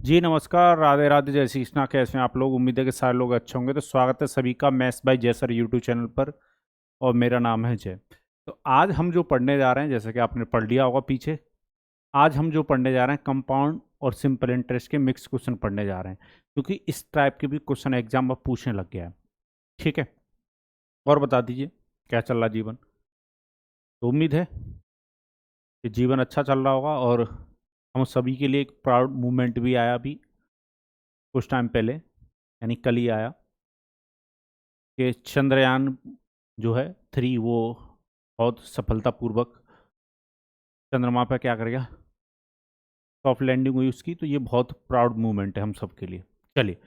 जी नमस्कार, राधे राधे, जय श्री कृष्णा। कैसे हैं आप लोग? उम्मीद है कि सारे लोग अच्छे होंगे। तो स्वागत है सभी का मैथ्स बाय जय सर यूट्यूब चैनल पर और मेरा नाम है जय। तो आज हम जो पढ़ने जा रहे हैं, जैसे कि आपने पढ़ लिया होगा पीछे, आज हम जो पढ़ने जा रहे हैं कंपाउंड और सिंपल इंटरेस्ट के मिक्स क्वेश्चन पढ़ने जा रहे हैं, क्योंकि इस टाइप के भी क्वेश्चन एग्जाम में पूछने लग गया है। ठीक है, और बता दीजिए क्या चल रहा है जीवन। तो उम्मीद है कि जीवन अच्छा चल रहा होगा और हम सभी के लिए एक प्राउड मूवमेंट भी आया अभी कुछ टाइम पहले, यानी कल ही आया, कि चंद्रयान जो है 3 वो बहुत सफलतापूर्वक चंद्रमा पर क्या कर गया, सॉफ्ट लैंडिंग हुई उसकी। तो ये बहुत प्राउड मूवमेंट है हम सब के लिए। चलिए,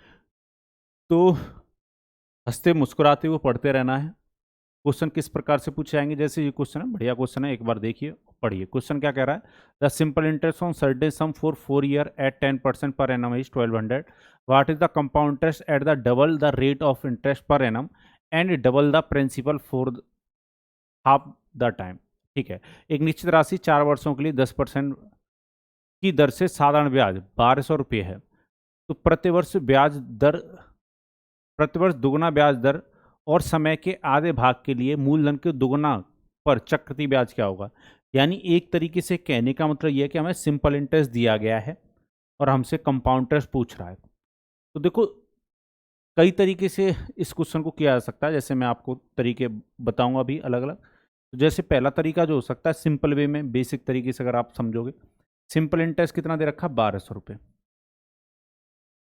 तो हंसते मुस्कुराते हुए पढ़ते रहना है। क्वेश्चन किस प्रकार से पूछे जाएंगे, जैसे ये क्वेश्चन है, बढ़िया क्वेश्चन है, एक बार देखिए पढ़िए। क्वेश्चन क्या कह रहा है? The simple interest on certain sum for 4 year at 10% per annum is 1200। What is the compound interest at the double the rate of interest per annum and double the principal for half the time. ठीक है, एक निश्चित राशि 4 वर्षों के लिए 10% की दर से साधारण ब्याज 1200 रुपये है। तो प्रतिवर्ष दुगुना ब्याज दर और समय के आधे भाग के लिए मूलधन के दुगुना पर चक्रवृद्धि ब्याज क्या होगा? यानी एक तरीके से कहने का मतलब यह है कि हमें सिंपल इंटरेस्ट दिया गया है और हमसे कंपाउंड इंटरेस्ट पूछ रहा है। तो देखो, कई तरीके से इस क्वेश्चन को किया जा सकता है, जैसे मैं आपको तरीके बताऊंगा अभी अलग अलग। तो जैसे पहला तरीका जो हो सकता है सिंपल वे में, बेसिक तरीके से अगर आप समझोगे, सिंपल इंटरेस्ट कितना दे रखा? 1200 रुपये।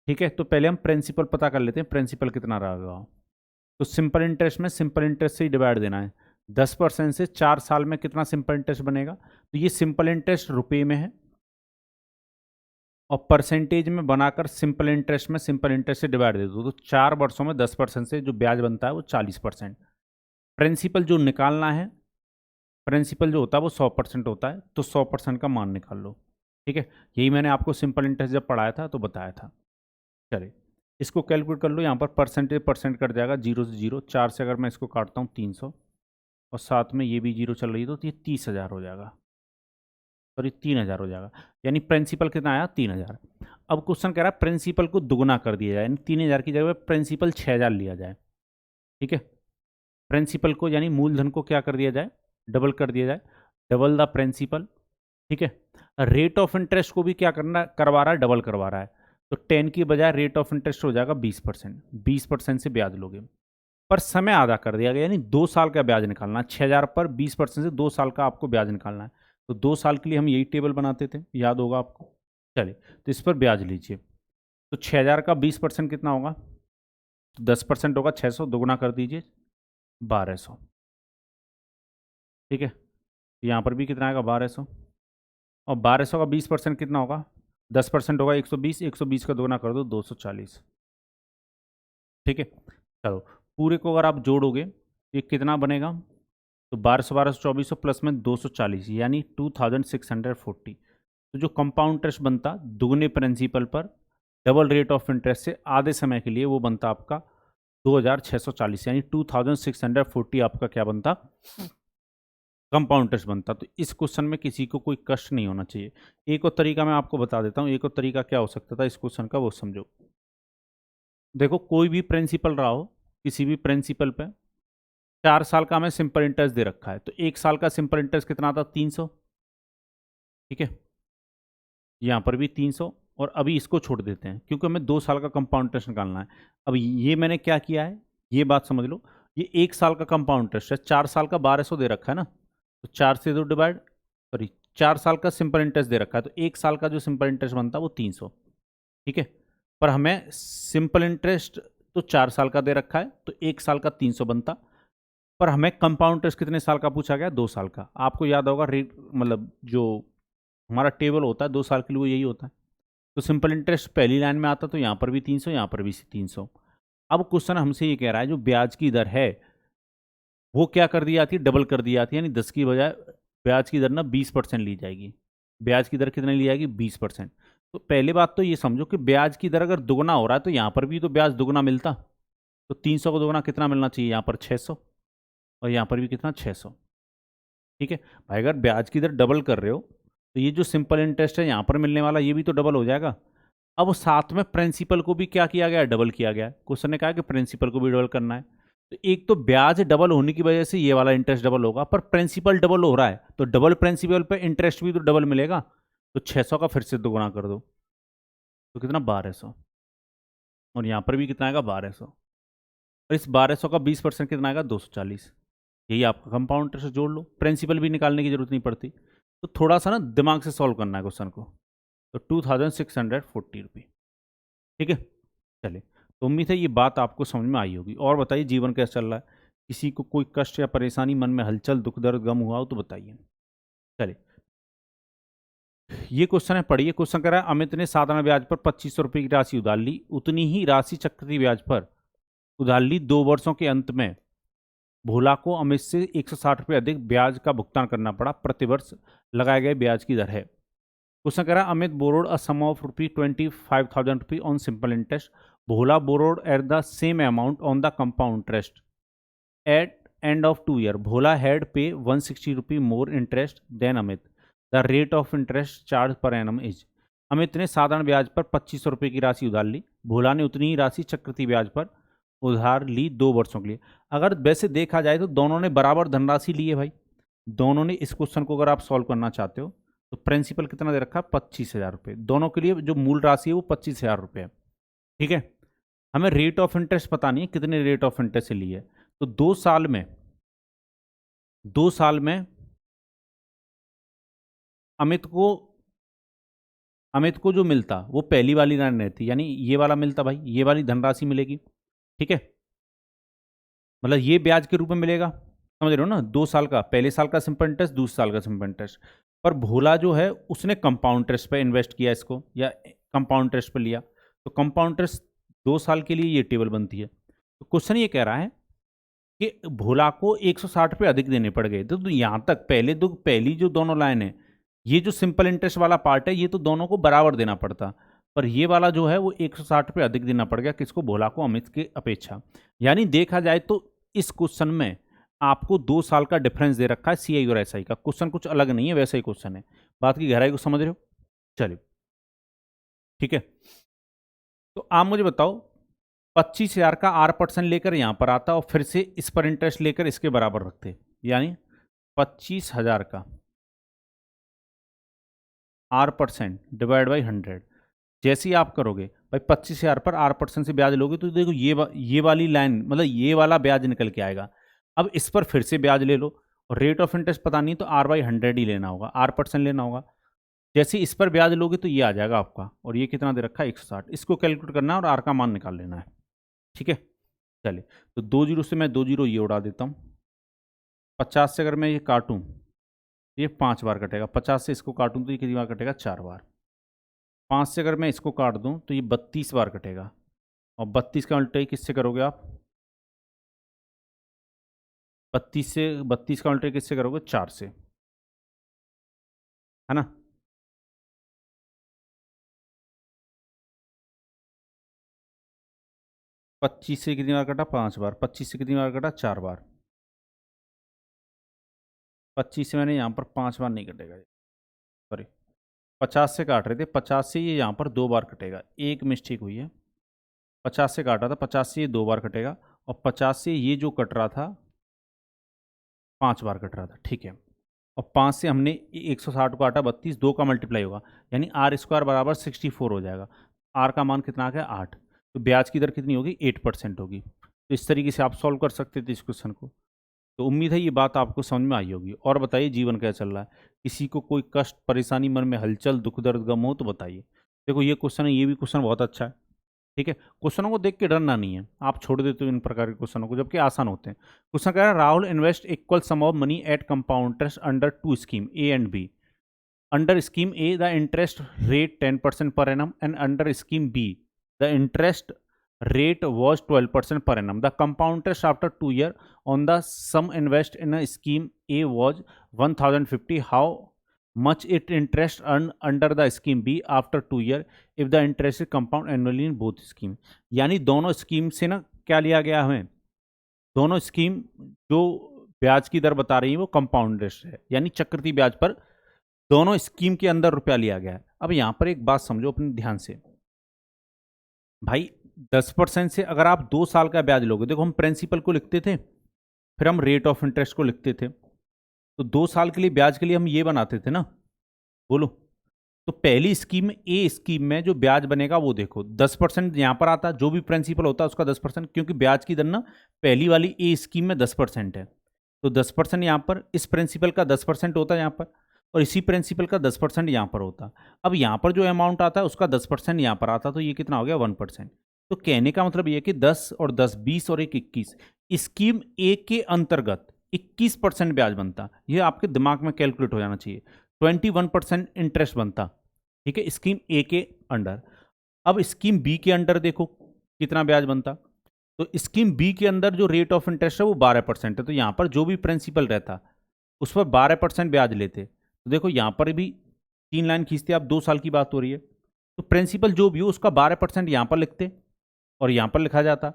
ठीक है, तो पहले हम प्रिंसिपल पता कर लेते हैं, प्रिंसिपल कितना रहेगा। तो सिंपल इंटरेस्ट में सिंपल इंटरेस्ट से ही डिवाइड देना है। 10% से 4 साल में कितना सिंपल इंटरेस्ट बनेगा? तो ये सिंपल इंटरेस्ट रुपये में है और परसेंटेज में बनाकर सिंपल इंटरेस्ट में सिंपल इंटरेस्ट से डिवाइड दे दो। तो 4 वर्षों में 10% से जो ब्याज बनता है वो 40%। प्रिंसिपल जो निकालना है, प्रिंसिपल जो होता है वो 100% होता है, तो 100% का मान निकाल लो। ठीक है, यही मैंने आपको सिंपल इंटरेस्ट जब पढ़ाया था तो बताया था। चलिए, इसको कैलकुलेट कर लो। यहाँ पर परसेंटेज परसेंट कट जाएगा, 0 से 0, 4 से अगर मैं इसको काटता हूँ 300, और साथ में ये भी 0 चल रही है, तो ये 30,000 हो जाएगा, सॉरी 3,000 हो जाएगा। यानी प्रिंसिपल कितना आया? 3,000। अब क्वेश्चन कह रहा है प्रिंसिपल को दुगुना कर दिया जाए, यानी 3,000 की जगह प्रिंसिपल 6,000 लिया जाए। ठीक है, प्रिंसिपल को यानी मूलधन को क्या कर दिया जाए? डबल कर दिया जाए, डबल द प्रिंसिपल। ठीक है, रेट ऑफ इंटरेस्ट को भी क्या करना करवा रहा है? डबल करवा रहा है। तो 10 की बजाय रेट ऑफ इंटरेस्ट हो जाएगा 20%। 20% से ब्याज लोगे, पर समय आधा कर दिया गया, यानी 2 साल का ब्याज निकालना है। 6,000 पर 20% से 2 साल का आपको ब्याज निकालना है। तो 2 साल के लिए हम यही टेबल बनाते थे, याद होगा आपको। चलिए, तो इस पर ब्याज लीजिए। तो 6,000 का 20% कितना होगा? तो 10% होगा 600, दोगुना कर दीजिए 1,200। ठीक है, यहाँ पर भी कितना आएगा? 1,200। और 1,200 का 20% कितना होगा? 10% होगा 120, 120 का दोगुना कर दो 240। ठीक है, चलो, पूरे को अगर आप जोड़ोगे ये कितना बनेगा? तो 1,200 1,200 2400 प्लस में 240, यानी 2,640। तो जो कंपाउंड इंटरेस्ट बनता दुगने प्रिंसिपल पर डबल रेट ऑफ इंटरेस्ट से आधे समय के लिए, वो बनता आपका 2,640, यानी 2,640 आपका क्या बनता? कंपाउंड इंटरेस्ट बनता। तो इस क्वेश्चन में किसी को कोई कष्ट नहीं होना चाहिए। एक और तरीका मैं आपको बता देता हूँ, एक और तरीका क्या हो सकता था इस क्वेश्चन का, वो समझो। देखो, कोई भी प्रिंसिपल रहा हो, किसी भी प्रिंसिपल पे 4 साल का हमें सिंपल इंटरेस्ट दे रखा है, तो 1 साल का सिंपल इंटरेस्ट कितना था? 300। ठीक है, यहाँ पर भी 300, और अभी इसको छोड़ देते हैं क्योंकि हमें 2 साल का कंपाउंड इंटरेस्ट निकालना है। अब ये मैंने क्या किया है, ये बात समझ लो। ये 1 साल का कंपाउंड इंटरेस्ट है, 4 साल का 1,200 दे रखा है ना, तो 4 से 2 डिवाइड, सॉरी 4 साल का सिंपल इंटरेस्ट दे रखा है, तो 1 साल का जो सिंपल इंटरेस्ट बनता है वो 300। ठीक है, पर हमें सिंपल इंटरेस्ट तो 4 साल का दे रखा है, तो 1 साल का 300 बनता। पर हमें कंपाउंड इंटरेस्ट कितने साल का पूछा गया? 2 साल का। आपको याद होगा रेट, मतलब जो हमारा टेबल होता है 2 साल के लिए वो यही होता है। तो सिंपल इंटरेस्ट पहली लाइन में आता, तो यहाँ पर भी 300, यहाँ पर भी 300। अब क्वेश्चन हमसे ये कह रहा है जो ब्याज की दर है वो क्या कर दी जाती है? डबल कर दी जाती है, यानी 10 की बजाय ब्याज की दर ना 20% ली जाएगी। ब्याज की दर कितनी ली जाएगी? 20%। तो पहली बात तो ये समझो कि ब्याज की दर अगर दुगना हो रहा है तो यहाँ पर भी तो ब्याज दुगना मिलता। तो 300 को दुगना कितना मिलना चाहिए? यहाँ पर 600, और यहाँ पर भी कितना? 600। ठीक है भाई, अगर ब्याज की दर डबल कर रहे हो तो ये जो सिंपल इंटरेस्ट है यहाँ पर मिलने वाला ये भी तो डबल हो जाएगा। अब वो साथ में प्रिंसिपल को भी क्या किया गया, डबल किया गया। क्वेश्चन ने कहा कि प्रिंसिपल को भी डबल करना है। तो एक तो ब्याज डबल होने की वजह से ये वाला इंटरेस्ट डबल होगा, पर प्रिंसिपल डबल हो रहा है तो डबल प्रिंसिपल पे इंटरेस्ट भी तो डबल मिलेगा। तो 600 का फिर से दोगुना कर दो, तो कितना 1200। और यहाँ पर भी कितना आएगा 1200। और इस 1200 का 20% कितना आएगा 240। यही आपका कंपाउंड इंटरेस्ट, जोड़ लो, प्रिंसिपल भी निकालने की जरूरत नहीं पड़ती। तो थोड़ा सा ना दिमाग से सॉल्व करना है क्वेश्चन को। तो 2640 रुपये। ठीक है, चलिए। तो उम्मीद है ये बात आपको समझ में आई होगी। और बताइए जीवन कैसा चल रहा है, किसी को कोई कष्ट या परेशानी, मन में हलचल, दुख दर्द, गम हुआ हो तो बताइए। चलिए, ये क्वेश्चन है, पढ़िए। क्वेश्चन कह रहा है अमित ने साधारण ब्याज पर 2500 रुपये की राशि उधार ली, उतनी ही राशि चक्रवृद्धि ब्याज पर उधार ली। 2 वर्षों के अंत में भोला को अमित से 160 रुपये अधिक ब्याज का भुगतान करना पड़ा। प्रतिवर्ष लगाए गए ब्याज की दर है। क्वेश्चन कह रहा है Amit borrowed a sum of ₹25,000 on simple interest. Bhola borrowed at the same amount on the compound interest at end of 2 year. Bhola had pay 160 rupee more interest than Amit. The rate of interest charged per annum is. Amit ने साधारण ब्याज पर 2500 रुपये की राशि उधार ली। भोला ने उतनी ही राशि चक्रवृद्धि ब्याज पर उधार ली 2 वर्षों के लिए। अगर वैसे देखा जाए तो दोनों ने बराबर धनराशि ली है भाई। दोनों ने इस क्वेश्चन को अगर आप सॉल्व करना चाहते हो तो प्रिंसिपल कितना दे रखा है 25,000 रुपये। दोनों के लिए जो मूल राशि है वो 25,000 रुपये है। ठीक है, हमें रेट ऑफ इंटरेस्ट पता नहीं है कितने रेट ऑफ इंटरेस्ट से ली है। तो 2 साल में अमित को जो मिलता वो पहली वाली लाइन रहती, यानी ये वाला मिलता भाई, ये वाली धनराशि मिलेगी। ठीक है, मतलब ये ब्याज के रूप में मिलेगा, समझ रहे हो ना। 2 साल का, पहले साल का सिंपल इंटरेस्ट, दूसरे साल का सिंपल इंटरेस्ट। पर भोला जो है उसने कंपाउंड इंटरेस्ट पे इन्वेस्ट किया इसको, या कंपाउंड इंटरेस्ट पे लिया, तो कंपाउंड इंटरेस्ट 2 साल के लिए ये टेबल बनती है। तो क्वेश्चन ये कह रहा है कि भोला को 160 रुपये अधिक देने पड़ गए। तो यहाँ तक पहली जो दोनों लाइन है, ये जो सिंपल इंटरेस्ट वाला पार्ट है, ये तो दोनों को बराबर देना पड़ता, पर ये वाला जो है वो 160 रुपये अधिक देना पड़ गया। किसको? भोला को, अमित की अपेक्षा। यानी देखा जाए तो इस क्वेश्चन में आपको 2 साल का डिफरेंस दे रखा है सीआई और एसआई का। क्वेश्चन कुछ अलग नहीं है, वैसा ही क्वेश्चन है। बात की गहराई को समझ रहे हो? चलिए, ठीक है। तो आप मुझे बताओ, 25,000 का R% लेकर यहां पर आता और फिर से इस पर इंटरेस्ट लेकर इसके बराबर रखते, यानी 25,000 का R% डिवाइड बाई 100। जैसे ही आप करोगे भाई 25,000 पर R% से ब्याज लोगे तो देखो ये वाली लाइन, मतलब ये वाला ब्याज निकल के आएगा। अब इस पर फिर से ब्याज ले लो, और रेट ऑफ इंटरेस्ट पता नहीं तो R/100 ही लेना होगा, R% लेना होगा। जैसे इस पर ब्याज लोगे तो ये आ जाएगा आपका, और ये कितना दे रखा है 160। इसको कैलकुलेट करना है और R का मान निकाल लेना है। ठीक है, चलिए। तो 2 जीरो से मैं 2 जीरो ये उड़ा देता हूँ। 50 से अगर मैं ये काटूँ, ये 5 बार कटेगा। 50 से इसको काटूँ तो ये कितनी बार कटेगा? 4 बार। 5 से अगर मैं इसको काट दूँ तो ये 32 बार कटेगा। और 32 का उल्टा किससे करोगे आप? 32 का उल्टा किससे करोगे? 4 से, है ना। 25 से कितनी बार कटा? 5 बार। 25 से कितनी बार कटा? 4 बार। 25 से मैंने यहाँ पर 5 बार नहीं कटेगा, सॉरी, 50 से काट रहे थे। 50 से ये यहाँ पर 2 बार कटेगा, एक मिस्टेक हुई है। 50 से काटा था, 50 से ये 2 बार कटेगा, और 50 से ये जो कट रहा था 5 बार कट रहा था। ठीक है, और 5 से हमने 160 को काटा, 32, 2 का मल्टीप्लाई होगा, यानी R² बराबर 64 हो जाएगा। R का मान कितना आ गया? 8। तो ब्याज की दर कितनी होगी? 8% होगी। तो इस तरीके से आप सॉल्व कर सकते थे इस क्वेश्चन को। तो उम्मीद है ये बात आपको समझ में आई होगी। और बताइए जीवन कैसा चल रहा है, किसी को कोई कष्ट, परेशानी, मन में हलचल, दुख दर्द, गम हो तो बताइए। देखो ये क्वेश्चन है, ये भी क्वेश्चन बहुत अच्छा है। ठीक है, क्वेश्चनों को देख के डरना नहीं है, आप छोड़ देते हो इन प्रकार के क्वेश्चनों को, जबकि आसान होते हैं। क्वेश्चन कह रहा है Rahul invest equal sum of money at compound interest under 2 scheme A and B. Under scheme A the interest rate 10% per annum, and under scheme B the interest rate was 12% per annum. The compound interest after 2 years on the sum invest in a scheme A was 1,050. How much it interest earned under the scheme B after 2 years if the interest is compound annually in both scheme? यानी दोनों scheme से ना क्या लिया गया हमें, दोनों scheme जो ब्याज की दर बता रही है वो कंपाउंड इंटरेस्ट है, यानी चक्रवृद्धि ब्याज पर दोनों स्कीम के अंदर रुपया लिया गया है। अब यहां पर एक बात समझो अपने ध्यान से, भाई 10% से अगर आप 2 साल का ब्याज लोगे, देखो हम प्रिंसिपल को लिखते थे, फिर हम रेट ऑफ इंटरेस्ट को लिखते थे, तो 2 साल के लिए ब्याज के लिए हम ये बनाते थे ना, बोलो। तो पहली स्कीम में, ए स्कीम में जो ब्याज बनेगा वो देखो 10% यहां पर आता है, जो भी प्रिंसिपल होता है उसका 10%, क्योंकि ब्याज की दर ना पहली वाली ए स्कीम में 10% है, तो 10% यहां पर इस प्रिंसिपल का 10% होता है यहां पर, और इसी प्रिंसिपल का 10% यहां पर होता। अब यहां पर जो अमाउंट आता है उसका 10% यहां पर आता, तो ये कितना हो गया 1%। तो कहने का मतलब ये कि 10 और 10 20 और 1 21, स्कीम ए के अंतर्गत 21% ब्याज बनता, ये आपके दिमाग में कैलकुलेट हो जाना चाहिए। 21% इंटरेस्ट बनता, ठीक है, स्कीम ए के अंडर। अब स्कीम बी के अंडर देखो कितना ब्याज बनता, तो स्कीम बी के अंदर जो रेट ऑफ इंटरेस्ट है वो 12% है, तो यहां पर जो भी प्रिंसिपल रहता उस पर 12% ब्याज लेते। तो देखो यहां पर भी 3 लाइन खींचते, आप 2 साल की बात हो रही है, तो प्रिंसिपल जो भी हो उसका 12% यहां पर लिखते और यहां पर लिखा जाता।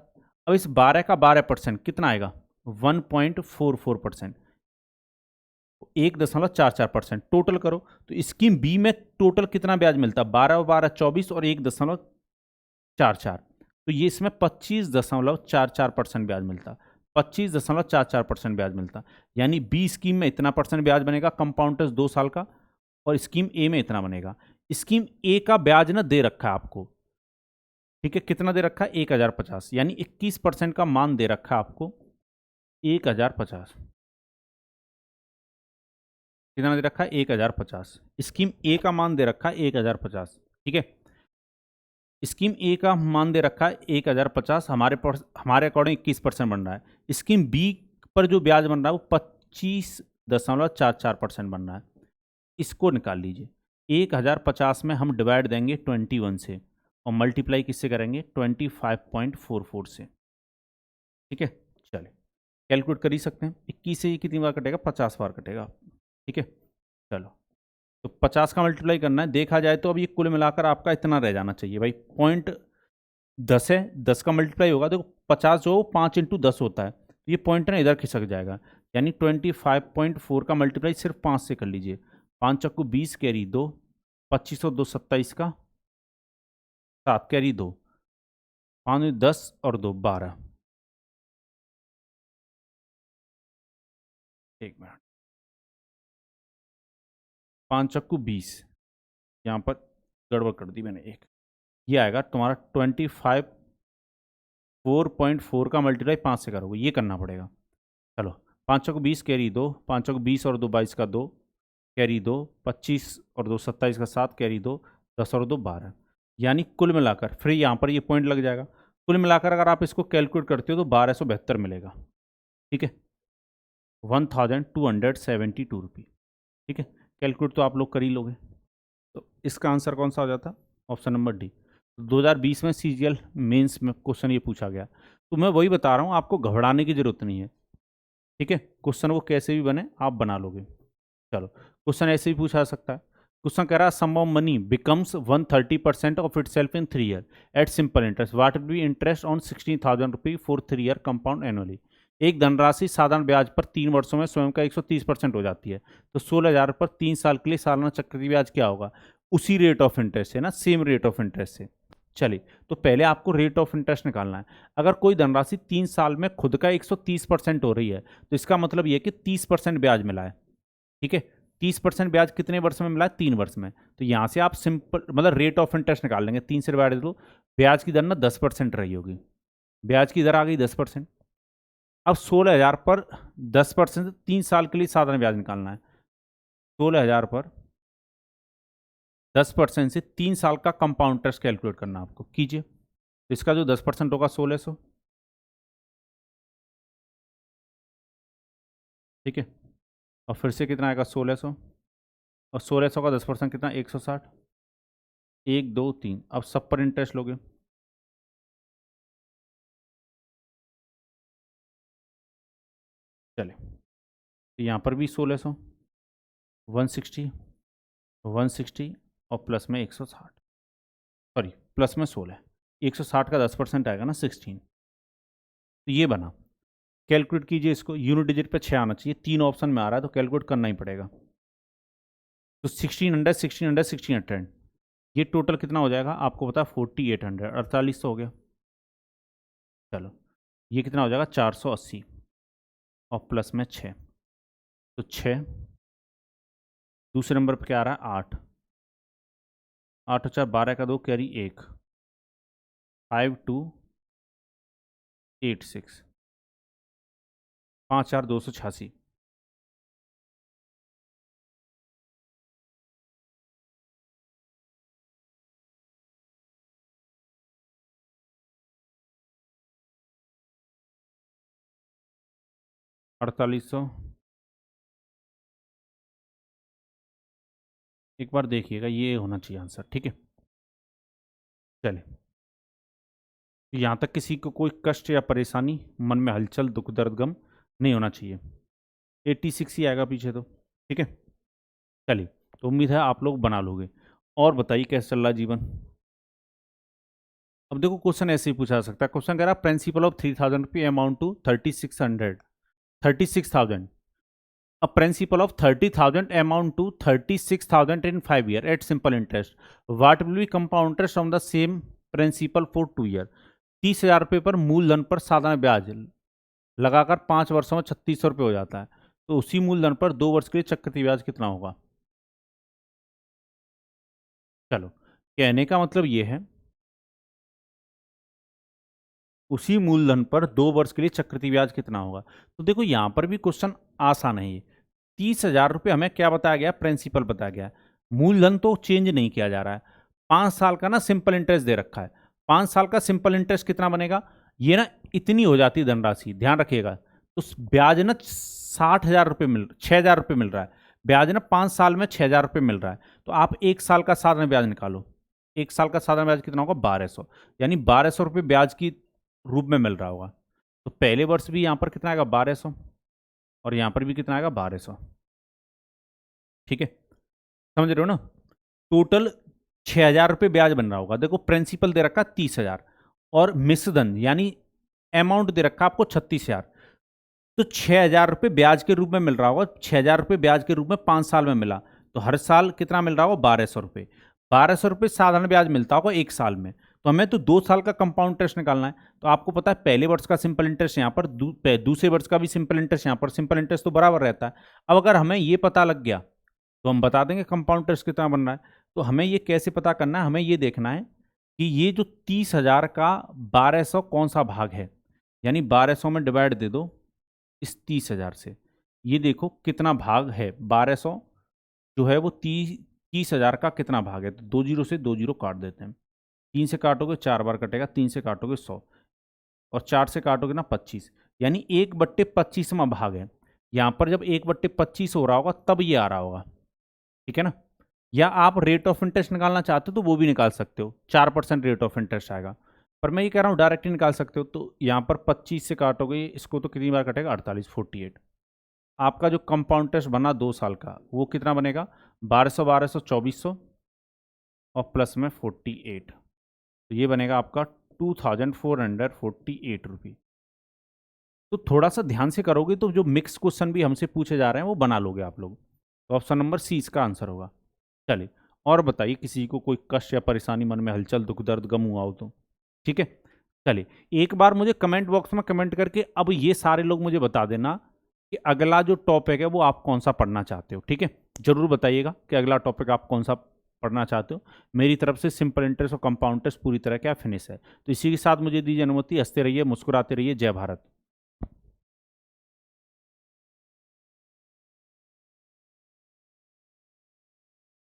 अब इस 12 का 12% कितना आएगा, 1.44%, 1.44%। टोटल करो तो स्कीम बी में टोटल कितना ब्याज मिलता, 12 12 24 और 1.44, तो ये इसमें 25.44% ब्याज मिलता, 25.44% ब्याज मिलता। यानी बी स्कीम में इतना परसेंट ब्याज बनेगा कंपाउंड इंटरेस्ट 2 साल का, और स्कीम ए में इतना बनेगा। स्कीम ए का ब्याज ना दे रखा है आपको, ठीक है, कितना दे रखा है 1050, यानी 21% का मान दे रखा है आपको 1050। कितना दे रखा है 1050, स्कीम ए का मान दे रखा है 1050, ठीक है। स्कीम ए का मान दे रखा है 1050, हमारे अकॉर्डिंग 21% बन रहा है। स्कीम बी पर जो ब्याज बन रहा है वो 25.44% बन रहा है। इसको निकाल लीजिए, 1050 में हम डिवाइड देंगे 21 से, और मल्टीप्लाई किससे करेंगे 25.44 से, ठीक है। चलिए कैलकुलेट कर ही सकते हैं, 21 से ये कितनी बार कटेगा, 50 बार कटेगा, ठीक है। चलो तो 50 का मल्टीप्लाई करना है, देखा जाए तो अब ये कुल मिलाकर आपका इतना रह जाना चाहिए भाई, 0.10 है, 10 का मल्टीप्लाई होगा, देखो 50 जो 5 × 10 होता है, तो ये पॉइंट ना इधर खिसक जाएगा, यानी 25.4 का मल्टीप्लाई सिर्फ 5 से कर लीजिए, 5 चक्कू 20 कैरी 2, 25 और 2 27 का 7 कैरी 2, 5 10 और 2 12, एक मिनट, 5 चक्कू 20, यहाँ पर गड़बड़ कर दी मैंने एक, ये आएगा तुम्हारा 25.4 का मल्टीप्लाई 5 से करोगे, ये करना पड़ेगा। चलो 5 चौक 20 कैरी 2, 5 चौक 20 और 2 22 का 2 कैरी 2, 25 और 2 27 का 7 कैरी 2, 10 और 2 12, यानी कुल मिलाकर फिर यहाँ पर ये पॉइंट लग जाएगा, कुल मिलाकर अगर आप इसको कैलकुलेट करते हो तो 1272 मिलेगा, ठीक है, 1272 रुपये, ठीक है। कैलकुलेट तो आप लोग कर ही लोगे, तो इसका आंसर कौन सा हो जाता, ऑप्शन नंबर डी। 2020 में सीजीएल मेंस में क्वेश्चन ये पूछा गया, तो मैं वही बता रहा हूँ, आपको घबराने की जरूरत नहीं है, ठीक है। क्वेश्चन वो कैसे भी बने आप बना लोगे। चलो क्वेश्चन ऐसे भी पूछा जा सकता है, क्वेश्चन कह रहा है sum of money becomes 130% of itself in 3 year at simple interest, what will be interest on 16,000 rupee for 3 year compound annually. एक धनराशि साधारण ब्याज पर 3 वर्षों में स्वयं का 130% हो जाती है, तो 16,000 पर 3 साल के लिए सालाना चक्रवृद्धि ब्याज क्या होगा, उसी रेट ऑफ इंटरेस्ट से ना, सेम रेट ऑफ इंटरेस्ट से। चलिए तो पहले आपको रेट ऑफ इंटरेस्ट निकालना है। अगर कोई धनराशि 3 साल में खुद का 130% हो रही है, तो इसका मतलब यह कि 30% ब्याज मिला है, ठीक है। 30% ब्याज कितने वर्ष में मिला है, 3 वर्ष में, तो यहां से आप सिंपल मतलब रेट ऑफ इंटरेस्ट निकाल लेंगे, 3 से डिवाइड दो, ब्याज की दर ना 10% रही होगी, ब्याज की दर आ गई 10%। अब 16,000 पर 10%, 3 साल के लिए साधारण ब्याज निकालना है, 16,000 पर 10% से 3 साल का कंपाउंड इंटरेस्ट कैलकुलेट करना आपको, कीजिए। तो इसका जो 10% होगा 1600, ठीक है, और फिर से कितना आएगा 1600, और 1600 का 10% कितना 160, 1 2 3, अब सब पर इंटरेस्ट लोगे, चले तो यहाँ पर भी 1600, 160, 160 और प्लस में 160, सॉरी प्लस में 16, 160 का 10% आएगा ना 16, तो ये बना। कैलकुलेट कीजिए इसको, यूनिट डिजिट पे 6 आना चाहिए, 3 ऑप्शन में आ रहा है तो कैलकुलेट करना ही पड़ेगा। तो 1600, 1600, 1600, ये टोटल कितना हो जाएगा आपको पता है 4800, 4800 हो गया। चलो ये कितना हो जाएगा 480 और प्लस में 6, तो 6। दूसरे नंबर पर क्या आ रहा है 8, 8 4 12 का 2 कैरी 1, 5286, 5 4 286। अड़तालीस सौ, एक बार देखिएगा ये होना चाहिए आंसर, ठीक है। चले यहाँ तक किसी को कोई कष्ट या परेशानी, मन में हलचल, दुख दर्द गम नहीं होना चाहिए। 86 ही आएगा पीछे तो, ठीक है। चलिए तो उम्मीद है आप लोग बना लोगे। और बताइए कैसे चल रहा है जीवन। अब देखो क्वेश्चन ऐसे ही पूछा जा सकता है। क्वेश्चन कह रहा है प्रिंसिपल ऑफ 3000 रुपये amount to 36,000 a principal of 30,000 amount to 36,000 in 5 year at simple interest. What will be compound interest on the same principal for 2 year? 30,000 रुपये पर मूलधन पर साधारण ब्याज लगाकर 5 वर्षों में 3600 रुपये हो जाता है। तो उसी मूलधन पर 2 वर्ष के लिए चक्रवृद्धि ब्याज कितना होगा? चलो कहने का मतलब ये है उसी मूलधन पर 2 वर्ष के लिए चक्रवृद्धि ब्याज कितना होगा। तो देखो यहां पर भी क्वेश्चन आसान है। ये 30,000 रुपये हमें क्या बताया गया, प्रिंसिपल बताया गया, मूलधन तो चेंज नहीं किया जा रहा है। 5 साल का ना सिंपल इंटरेस्ट दे रखा है। 5 साल का सिंपल इंटरेस्ट कितना बनेगा, ये ना इतनी हो जाती है धनराशि, ध्यान रखिएगा। तो ब्याज ना 60,000 रुपये 6,000 रुपये मिल रहा है, ब्याज ना 5 साल में 6,000 रुपये मिल रहा है। तो आप 1 साल का साधारण ब्याज निकालो। 1 साल का साधारण ब्याज कितना होगा 1200, यानी 1200 रुपये ब्याज की रूप में मिल रहा होगा। तो पहले वर्ष भी यहां पर कितना आएगा 1200 और यहां पर भी कितना आएगा 1200, ठीक है। समझ रहे हो ना। टोटल 6,000 रुपये ब्याज बन रहा होगा। देखो प्रिंसिपल दे रखा 30,000 और मिश्रधन यानी अमाउंट दे रखा आपको 36,000। तो 6,000 रुपये ब्याज के रूप में मिल रहा होगा। 6,000 रुपये ब्याज के रूप में 5 साल में मिला, तो हर साल कितना मिल रहा होगा 1200 रुपये। 1200 रुपये साधारण ब्याज मिलता होगा 1 साल में। तो हमें तो 2 साल का कंपाउंड इंटरेस्ट निकालना है। तो आपको पता है पहले वर्ष का सिंपल इंटरेस्ट यहाँ पर, दूसरे वर्ष का भी सिंपल इंटरेस्ट यहाँ पर, सिंपल इंटरेस्ट तो बराबर रहता है। अब अगर हमें ये पता लग गया तो हम बता देंगे कंपाउंड इंटरेस्ट कितना बन रहा है। तो हमें ये कैसे पता करना है, हमें ये देखना है कि ये जो 30,000 का 1200 कौन सा भाग है, यानी 1200 में डिवाइड दे दो इस 30,000 से। ये देखो कितना भाग है, 1200 जो है वो 30,000 का कितना भाग है। तो 2 जीरो से 2 जीरो काट देते हैं। 3 से काटोगे 4 बार कटेगा, 3 से काटोगे 100 और 4 से काटोगे ना 25, यानी 1/25वां भाग है। यहाँ पर जब 1/25 हो रहा होगा तब ये आ रहा होगा, ठीक है ना। या आप रेट ऑफ इंटरेस्ट निकालना चाहते हो तो वो भी निकाल सकते हो, 4% रेट ऑफ इंटरेस्ट आएगा। पर मैं ये कह रहा हूँ डायरेक्ट ही निकाल सकते हो। तो यहाँ पर 25 से काटोगे इसको तो कितनी बार कटेगा 48, 48। आपका जो कंपाउंड इंटरेस्ट बना 2 साल का वो कितना बनेगा 1200 1200 2400 और प्लस में 48, तो ये बनेगा आपका 2,448 रुपये। तो थोड़ा सा ध्यान से करोगे तो जो मिक्स क्वेश्चन भी हमसे पूछे जा रहे हैं वो बना लोगे आप लोग। तो ऑप्शन नंबर सी इसका आंसर होगा। चलिए और बताइए किसी को कोई कष्ट या परेशानी, मन में हलचल, दुख दर्द गम हुआ हो तो, ठीक है। चलिए एक बार मुझे कमेंट बॉक्स में कमेंट करके अब ये सारे लोग मुझे बता देना कि अगला जो टॉपिक है वो आप कौन सा पढ़ना चाहते हो, ठीक है। जरूर बताइएगा कि अगला टॉपिक आप कौन सा पढ़ना चाहते हो। मेरी तरफ से सिंपल इंटरेस्ट और कंपाउंड इंटरेस्ट पूरी तरह क्या फिनिश है। तो इसी के साथ मुझे दीजिए अनुमति। हंसते रहिए, मुस्कुराते रहिए। जय भारत।